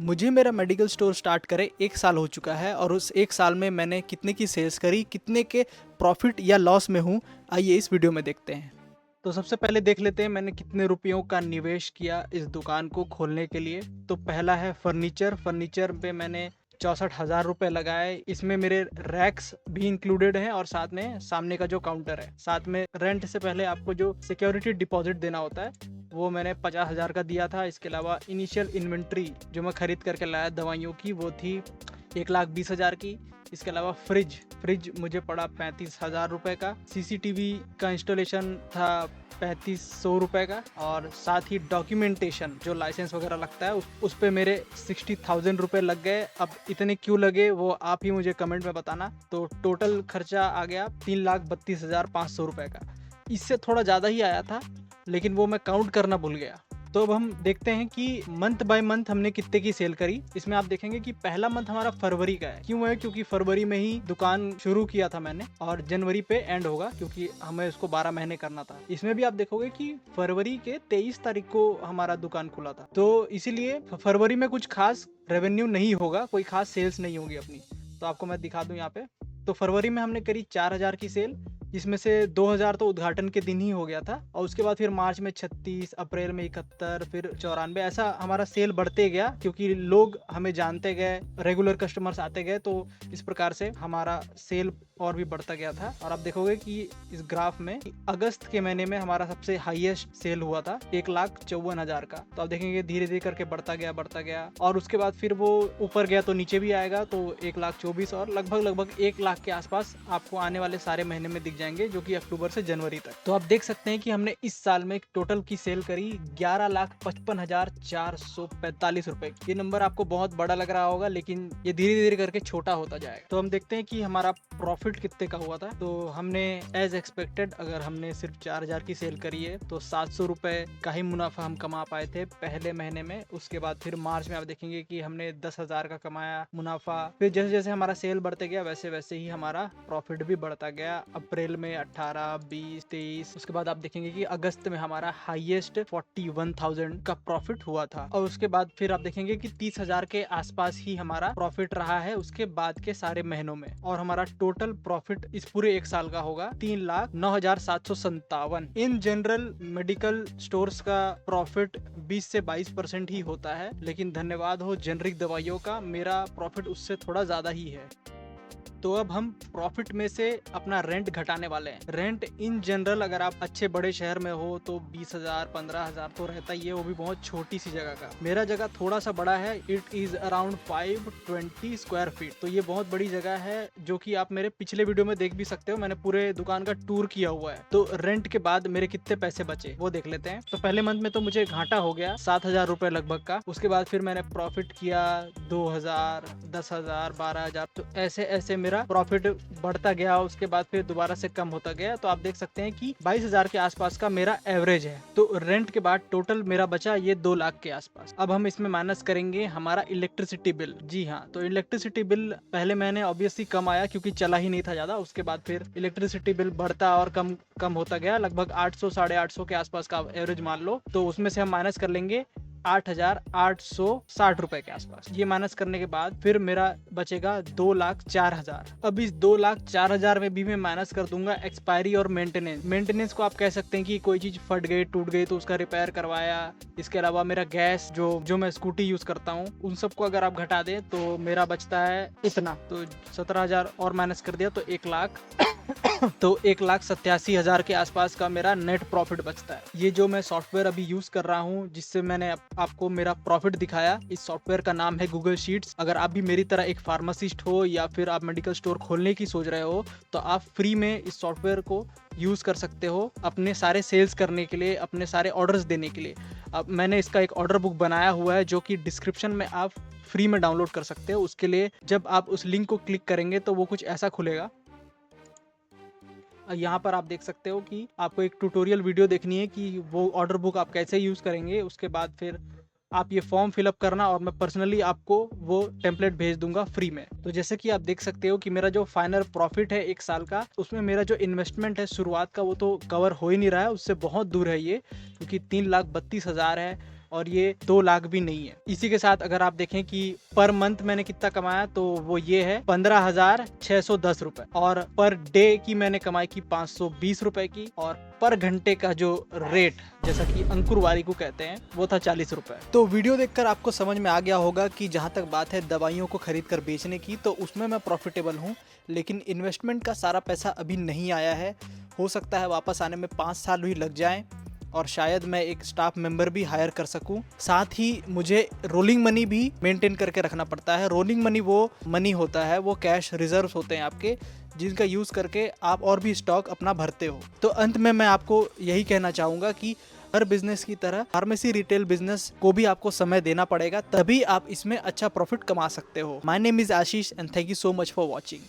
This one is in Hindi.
मुझे मेरा मेडिकल स्टोर स्टार्ट करे 1 साल हो चुका है और उस 1 साल में मैंने कितने की सेल्स करी, कितने के प्रॉफिट या लॉस में हूँ, आइए इस वीडियो में देखते हैं। तो सबसे पहले देख लेते हैं मैंने कितने रुपयों का निवेश किया इस दुकान को खोलने के लिए। तो पहला है फर्नीचर पे मैंने 64,000 रुपये लगाए। इसमें मेरे रैक्स भी इंक्लूडेड हैं और साथ में सामने का जो काउंटर है। साथ में रेंट से पहले आपको जो सिक्योरिटी डिपॉजिट देना होता है वो मैंने 50,000 का दिया था। इसके अलावा इनिशियल इन्वेंट्री जो मैं खरीद करके लाया दवाइयों की वो थी 1,20,000 की। इसके अलावा फ्रिज मुझे पड़ा 35,000 रुपये का। सीसीटीवी का इंस्टॉलेशन था 3,500 रुपये का। और साथ ही डॉक्यूमेंटेशन जो लाइसेंस वगैरह लगता है उस पे मेरे 60,000 रुपये लग गए। अब इतने क्यों लगे वो आप ही मुझे कमेंट में बताना। तो टोटल खर्चा आ गया 3,32,500 रुपये का। इससे थोड़ा ज़्यादा ही आया था लेकिन वो मैं काउंट करना भूल गया। तो अब हम देखते हैं कि मंथ बाय मंथ हमने कितने की सेल करी। इसमें आप देखेंगे कि पहला मंथ हमारा फरवरी का है। क्यों है? क्योंकि फरवरी में ही दुकान शुरू किया था मैंने और जनवरी पे एंड होगा क्योंकि हमें उसको 12 महीने करना था। इसमें भी आप देखोगे कि फरवरी के 23 तारीख को हमारा दुकान खुला था। तो इसीलिए फरवरी में कुछ खास रेवेन्यू नहीं होगा, कोई खास सेल्स नहीं होगी अपनी। तो आपको मैं दिखा दूं यहाँ पे। तो फरवरी में हमने करी 4,000 की सेल, जिसमें से 2,000 तो उद्घाटन के दिन ही हो गया था। और उसके बाद फिर मार्च में 36, अप्रैल में 71, फिर 94, ऐसा हमारा सेल बढ़ते गया क्योंकि लोग हमें जानते गए, रेगुलर कस्टमर्स आते गए। तो इस प्रकार से हमारा सेल और भी बढ़ता गया था। और आप देखोगे कि इस ग्राफ में अगस्त के महीने में हमारा सबसे हाईएस्ट सेल हुआ था 1,54,000 का। तो आप देखेंगे धीरे धीरे करके बढ़ता गया और उसके बाद फिर वो ऊपर गया तो नीचे भी आएगा। तो 1,24,000 और लगभग 1 लाख के आसपास आपको आने वाले सारे महीने में दिख जाएंगे, जो कि अक्टूबर से जनवरी तक। तो आप देख सकते हैं कि हमने इस साल में टोटल की सेल करी 11,55,445 रुपए। ये नंबर आपको बहुत बड़ा लग रहा होगा लेकिन ये धीरे धीरे करके छोटा होता जाएगा। तो हम देखते हैं कि हमारा प्रॉफिट कितने का हुआ था। तो हमने एज एक्सपेक्टेड, अगर हमने सिर्फ 4,000 की सेल करी है तो 700 रुपए का ही मुनाफा हम कमा पाए थे पहले महीने में। उसके बाद फिर मार्च में आप देखेंगे कि हमने 10,000 का कमाया मुनाफा। फिर जैसे जैसे हमारा सेल बढ़ते गया वैसे वैसे ही हमारा प्रॉफिट भी बढ़ता गया। अप्रैल में 18, 20, 23। उसके बाद आप देखेंगे कि अगस्त में हमारा हाईएस्ट 41,000 का प्रॉफिट हुआ था। और उसके बाद फिर आप देखेंगे कि 30,000 के आसपास ही हमारा प्रॉफिट रहा है उसके बाद के सारे महीनों में। और हमारा टोटल प्रॉफिट इस पूरे 1 साल का होगा 3,09,757। इन जनरल मेडिकल स्टोर्स का प्रॉफिट 20 से 22% ही होता है, लेकिन धन्यवाद हो जेनरिक दवाइयों का, मेरा प्रॉफिट उससे थोड़ा ज्यादा ही है। तो अब हम प्रॉफिट में से अपना रेंट घटाने वाले हैं। रेंट इन जनरल अगर आप अच्छे बड़े शहर में हो तो 20,000, 15,000 तो रहता ही है, वो भी बहुत छोटी सी जगह का। मेरा जगह थोड़ा सा बड़ा है, it is around 520 square feet. तो ये बहुत बड़ी जगह है जो कि आप मेरे पिछले वीडियो में देख भी सकते हो। मैंने पूरे दुकान का टूर किया हुआ है। तो रेंट के बाद मेरे कितने पैसे बचे वो देख लेते हैं। तो पहले मंथ में तो मुझे घाटा हो गया 7,000 रुपए लगभग का। उसके बाद फिर मैंने प्रॉफिट किया 2,000, 10,000, 12,000। तो ऐसे ऐसे मेरा प्रॉफिट बढ़ता गया। उसके बाद फिर दोबारा से कम होता गया। तो आप देख सकते हैं कि 22,000 के आसपास का मेरा एवरेज है। तो रेंट के बाद टोटल मेरा बचा ये 2 लाख के आसपास। अब हम इसमें माइनस करेंगे हमारा इलेक्ट्रिसिटी बिल। जी हाँ, तो इलेक्ट्रिसिटी बिल पहले महीने ऑब्वियसली कम आया क्योंकि चला ही नहीं था ज्यादा। उसके बाद फिर इलेक्ट्रिसिटी बिल बढ़ता और कम कम होता गया, लगभग 800, 850 के आसपास का एवरेज मान लो। तो उसमें से हम माइनस कर लेंगे 8,860 रुपए के आसपास। ये माइनस करने के बाद फिर मेरा बचेगा 2,04,000। अब इस 2,04,000 में भी मैं माइनस कर दूंगा एक्सपायरी और मेंटेनेंस। मेंटेनेंस को आप कह सकते हैं कि कोई चीज फट गई, टूट गई तो उसका रिपेयर करवाया। इसके अलावा मेरा गैस जो मैं स्कूटी यूज करता हूँ उन सबको अगर आप घटा दें तो मेरा बचता है इतना। तो 17,000 और माइनस कर दिया तो 1 लाख तो 1,87,000 के आसपास का मेरा नेट प्रॉफिट बचता है। ये जो मैं सॉफ्टवेयर अभी यूज कर रहा हूँ जिससे मैंने आपको मेरा प्रॉफिट दिखाया, इस सॉफ्टवेयर का नाम है गूगल शीट्स। अगर आप भी मेरी तरह एक फार्मासिस्ट हो या फिर आप मेडिकल स्टोर खोलने की सोच रहे हो तो आप फ्री में इस सॉफ्टवेयर को यूज कर सकते हो अपने सारे सेल्स करने के लिए, अपने सारे ऑर्डर्स देने के लिए। अब मैंने इसका एक ऑर्डर बुक बनाया हुआ है जो कि डिस्क्रिप्शन में आप फ्री में डाउनलोड कर सकते हो। उसके लिए जब आप उस लिंक को क्लिक करेंगे तो वो कुछ ऐसा खुलेगा। यहाँ पर आप देख सकते हो कि आपको एक ट्यूटोरियल वीडियो देखनी है कि वो ऑर्डर बुक आप कैसे यूज करेंगे। उसके बाद फिर आप ये फॉर्म फिलअप करना और मैं पर्सनली आपको वो टेम्पलेट भेज दूंगा फ्री में। तो जैसे कि आप देख सकते हो कि मेरा जो फाइनल प्रॉफिट है 1 साल का, उसमें मेरा जो इन्वेस्टमेंट है शुरुआत का वो तो कवर हो ही नहीं रहा है, उससे बहुत दूर है ये, क्योंकि 3,32,000 है। और ये 2 लाख भी नहीं है। इसी के साथ अगर आप देखें कि पर मंथ मैंने कितना कमाया तो वो ये है 15,610 रुपए, और पर डे की मैंने कमाई की 520 रुपए की, और पर घंटे का जो रेट जैसा कि अंकुर वारिकू कहते हैं वो था 40 रुपए। तो वीडियो देखकर आपको समझ में आ गया होगा कि जहाँ तक बात है दवाइयों को खरीद कर बेचने की, तो उसमें मैं प्रॉफिटेबल हूँ, लेकिन इन्वेस्टमेंट का सारा पैसा अभी नहीं आया है। हो सकता है वापस आने में 5 साल भी लग जाएं, और शायद मैं एक स्टाफ मेंबर भी हायर कर सकूं। साथ ही मुझे रोलिंग मनी भी मेंटेन करके रखना पड़ता है। रोलिंग मनी वो मनी होता है, वो कैश रिजर्व्स होते हैं आपके, जिनका यूज़ करके आप और भी स्टॉक अपना भरते हो। तो अंत में मैं आपको यही कहना चाहूँगा कि हर बिजनेस की तरह फार्मेसी रिटेल बिजनेस को भी आपको समय देना पड़ेगा, तभी आप इसमें अच्छा प्रॉफिट कमा सकते हो। My name is Ashish and thank you so much for watching.